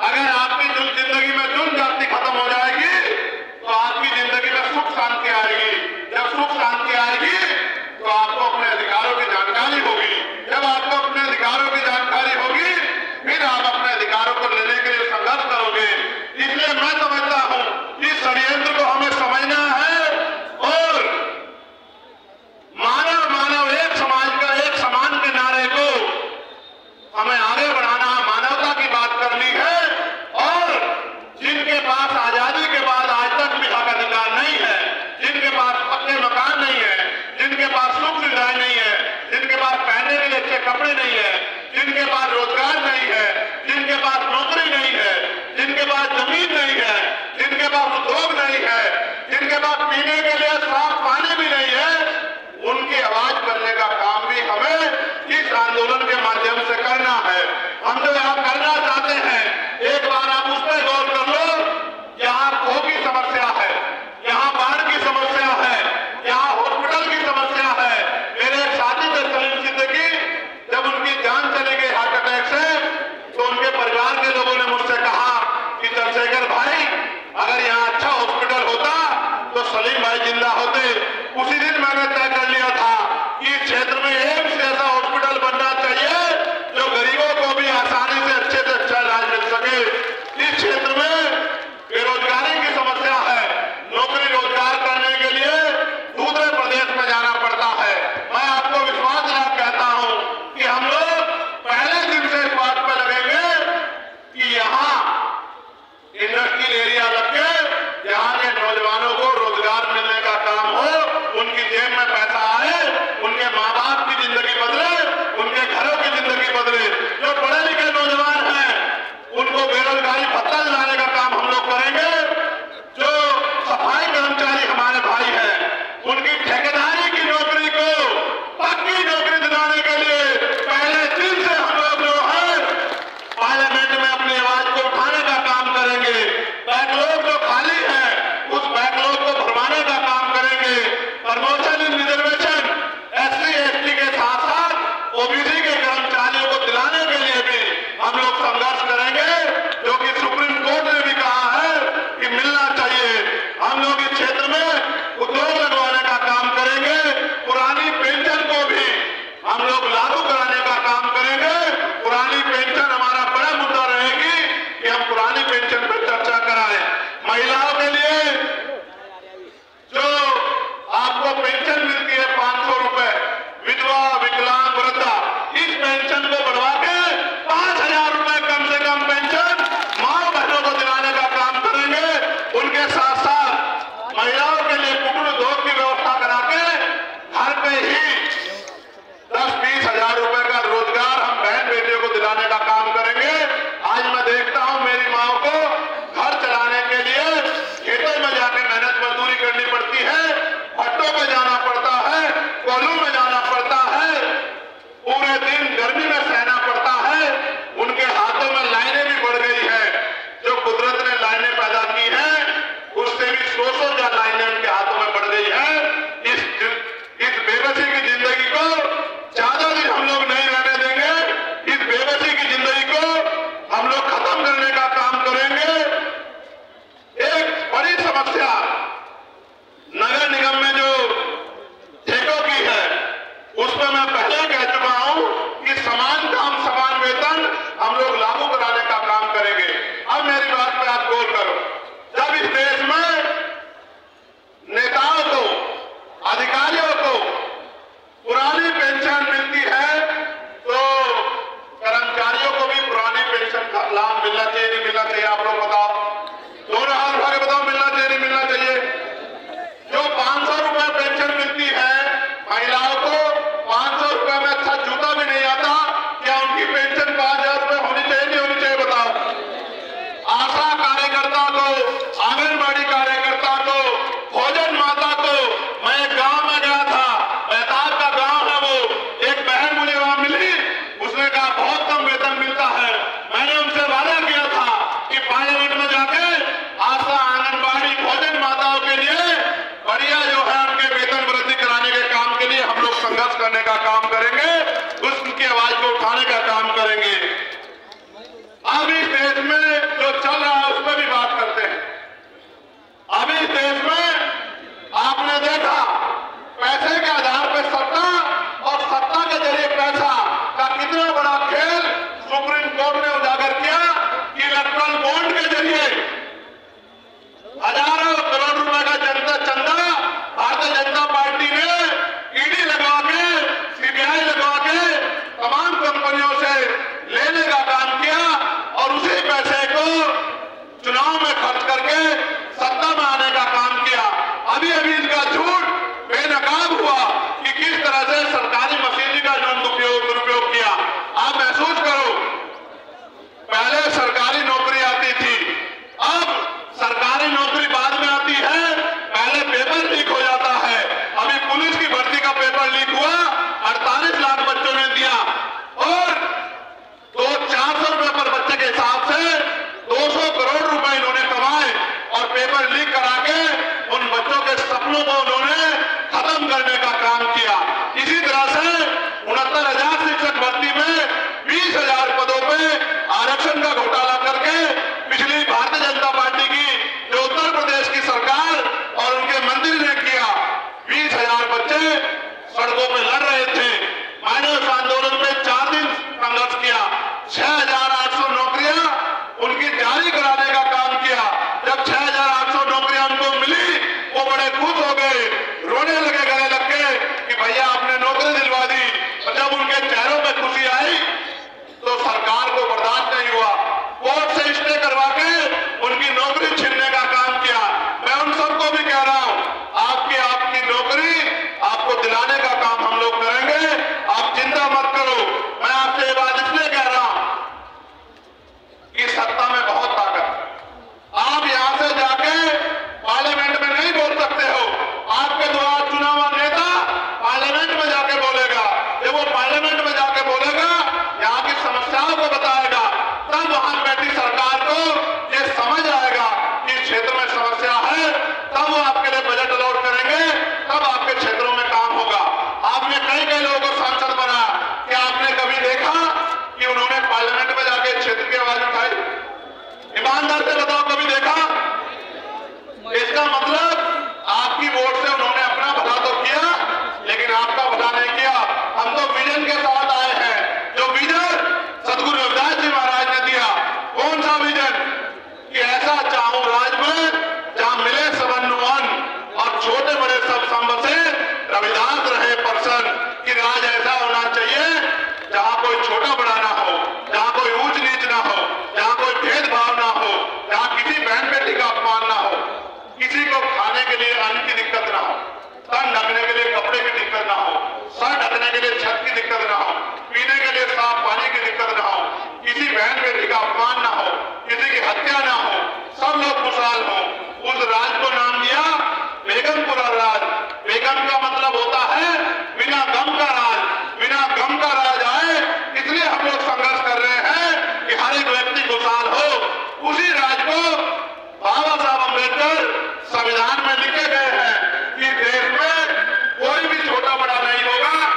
अगर आपकी जिंदगी में जुल्म जाति खत्म हो जाएगी तो आपकी जिंदगी में सुख शांति आएगी। जब सुख शांति आएगी तो आपको अपने अधिकारों की जानकारी होगी। जब आपको अपने अधिकारों की जानकारी होगी फिर आप अपने अधिकारों को लेने के लिए संघर्ष करोगे। इसलिए मैं समझता हूं इस षड्यंत्र को हमें समझना है और मानव मानव एक समाज का एक समान के नारे को हमें आगे बढ़ाना, मानवता की बात करनी है। और जिनके पास आजादी के बाद आज तक भी हक अधिकार नहीं है, जिनके पास पक्के मकान नहीं है, जिनके पास सुख सुविधाएं नहीं है, जिनके पास पहनने के लिए अच्छे कपड़े नहीं है, जिनके पास रोजगार नहीं है, जिनके पास नौकरी नहीं है, जिनके पास जमीन नहीं है, जिनके पास उद्योग नहीं है, जिनके पास पीने के लिए साफ पानी भी नहीं है, उनकी आवाज करने का काम भी हमें इस आंदोलन के माध्यम से करना है। हम जो यहाँ करना चाहते हैं, एक बार आप उस पर गौर कर लो। यहाँ खो की समस्या है, यहाँ बाढ़ की समस्या है, यहाँ हॉस्पिटल की समस्या है। मेरे एक साथी थे सलीम सिद्दीकी, जब उनकी जान चली गई हार्ट अटैक से तो उनके परिवार के लोगों ने मुझसे कहा कि चंद्रशेखर भाई, अगर यहाँ अच्छा हॉस्पिटल होता तो सलीम भाई जिंदा होते। उसी दिन मैंने तय कर लिया था कि इस क्षेत्र में एम्स जैसा हॉस्पिटल बनना चाहिए जो गरीबों को भी आसानी से अच्छा इलाज मिल सके। इस क्षेत्र में बेरोजगारी की समस्या है, नौकरी रोजगार करने के लिए दूसरे प्रदेश में जाना पड़ता है। मैं आपको विश्वास दिला कहता हूं कि हम लोग पहले दिन से इस बात पर लगेंगे कि यहाँ इंडस्ट्रियल एरिया लग के यहाँ के नौजवानों को रोजगार मिलने का काम हो, उनकी जेब में पैसा आए, उनके माँ बाप की जिंदगी बदले, उनके घरों की जिंदगी बदले। जो पढ़े लिखे नौजवान हैं उनको बेरोजगारी भत्ता दिलाने का काम हम लोग करेंगे। जो सफाई कर्मचारी हमारे भाई हैं उनकी ठेकेदारी की नौकरी को पक्की नौकरी दिलाने के लिए पहले दिन से हम लोग जो है पार्लियामेंट में अपनी आवाज को उठाने का काम करेंगे। बैकलॉग जो खाली है उस बैकलॉग को भरवाने का काम करेंगे। प्रमोशन इन रिजर्वेशन एससी एसटी के साथ साथ ओबीसी के कर्मचारियों को दिलाने के लिए भी हम लोग संघर्ष करेंगे, जो कि सुप्रीम कोर्ट ने भी कहा है कि मिलना चाहिए। हम लोग इस क्षेत्र में उद्योग लगवाने का काम करेंगे। पुरानी पेंशन को भी हम लोग लागू कराने का काम करेंगे। पुरानी पेंशन हमारा बड़ा मुद्दा रहेगी कि हम पुरानी पेंशन पर चर्चा कराएं। महिलाओं के लिए जो आपको पेंशन मिलती है 500 रुपए, विधवा विकलांग वृद्धा, इस पेंशन को बढ़वा के 5000 रुपए कम से कम पेंशन मां बहनों को दिलाने का काम करेंगे। उनके साथ साथ महिलाओं के लिए कुटीर उद्योग की व्यवस्था करा के घर पे ही 10-20 हजार रुपए का रोजगार हम बहन बेटियों को दिलाने का काम करेंगे। आज मैं देखता हूं मेरी माओ को घर चलाने के लिए खेतों में जाके मेहनत मजदूरी करनी पड़ती है, भट्टों में जाना पड़ता है, कोल्हू में जाना पड़ता है, पूरे दिन गर्मी में सहना पड़ता है। उनके हाथों में लाइनें भी बढ़ गई है। जो कुदरत ने लाइनें पैदा की हैं उससे भी 100 लाइनें उनके हाथों में बढ़ गई है। इस बेबसी की जिंदगी को ज्यादा दिन हम लोग नहीं रहने देंगे। इस बेबसी की जिंदगी को हम लोग खत्म करने का काम करेंगे। एक बड़ी समस्या नगर निगम में जो ठेकों की है उस पर मैं पहले कह चुका हूं कि समान काम समान वेतन हम लोग लागू कराने का काम करेंगे। अब मेरी बात पर आप गौर करो। जब इस देश में नेताओं को, अधिकारियों को पुरानी पेंशन मिलती है तो कर्मचारियों को भी पुरानी पेंशन का लाभ मिलना चाहिए, नहीं मिलना चाहिए? आप लोग बताओ, दोनों हाथ उठा के बताओ, मिलना चाहिए नहीं मिलना चाहिए? जो 500 रुपए पेंशन मिलती है महिलाओं को, 500 रुपए में अच्छा जूता भी नहीं आता, क्या उनकी पेंशन 5000 रुपए होनी चाहिए नहीं होनी चाहिए? बताओ। आशा कार्यकर्ता को, आंगनबाड़ी कार्यकर्ता को, भोजन माता को, मैं एक गांव में गया था, बेताब का गांव है वो, एक बहन मुझे वहां मिली, उसने कहा बहुत कम वेतन मिलता है। मैंने उनसे वादा किया था कि पार्लियामेंट में जाके आशा आंगनबाड़ी भोजन माताओं के लिए बढ़िया जो है उनके वेतन वृद्धि कराने के काम के लिए हम लोग संघर्ष करने का काम करेंगे, उसकी आवाज को उठाने का काम करेंगे। अब इस देश में इस आंदोलन में 4 दिन संघर्ष किया, 6,800 नौकरियां उनकी जारी कराने का काम किया। जब 6,800 नौकरियां उनको मिली, वो बड़े खुश हो गए, रोने लगे गले लग के कि भैया आपने नौकरी दिलवा दी। और जब उनके चेहरों पे खुशी आई तो सरकार को बर्दाश्त नहीं हुआ, कोर्ट से स्टे करवा के उनकी नौकरी छीनने का काम किया। मैं उन सबको भी कह रहा हूं, आपकी नौकरी आपको दिलाने का काम हम लोग करेंगे, आप चिंता मत करो। मैं आपसे ये बात इसलिए कह रहा हूं कि सत्ता में बहुत ताकत है। आप यहां से जाके पार्लियामेंट में नहीं बोल सकते हो, आपके द्वारा चुना हुआ नेता पार्लियामेंट में जाके बोलेगा। जब वो पार्लियामेंट में जाके बोलेगा, यहाँ की समस्याओं को बताएगा, तब वहां बैठी सरकार को ये समझ आएगा कि क्षेत्र में समस्या है, तब वो आपके लिए बजट अलॉट करेंगे, तब आपके क्षेत्रों में काम होगा। आपने कई लोगों को सांसद बनाया, क्या आपने कभी देखा कि उन्होंने पार्लियामेंट में जाके क्षेत्र की आवाज उठाई? ईमानदार से बताओ, कभी देखा? इसका मतलब आपकी वोट से उन्होंने अपना भला तो किया, लेकिन आपका भला नहीं किया। हम तो विजन के साथ आए हैं, जो विजन सदगुरु रविदास जी महाराज ने दिया। कौन सा विजन? कि ऐसा चाहूं राज में जहां मिले सबनु अन्न और छोटे बड़े सब संबसे, रविदास रहे प्रसन्न। कि राज ऐसा होना चाहिए जहां कोई छोटा बड़ा ना हो, जहां कोई ऊंच नीच ना हो, जहां कोई भेदभाव ना हो, जहां किसी बहन बेटी का अपमान ना हो, किसी को खाने के लिए अन्न की दिक्कत ना हो, तन ढकने के लिए कपड़े की दिक्कत ना हो, सर ढकने के लिए छत की दिक्कत ना हो,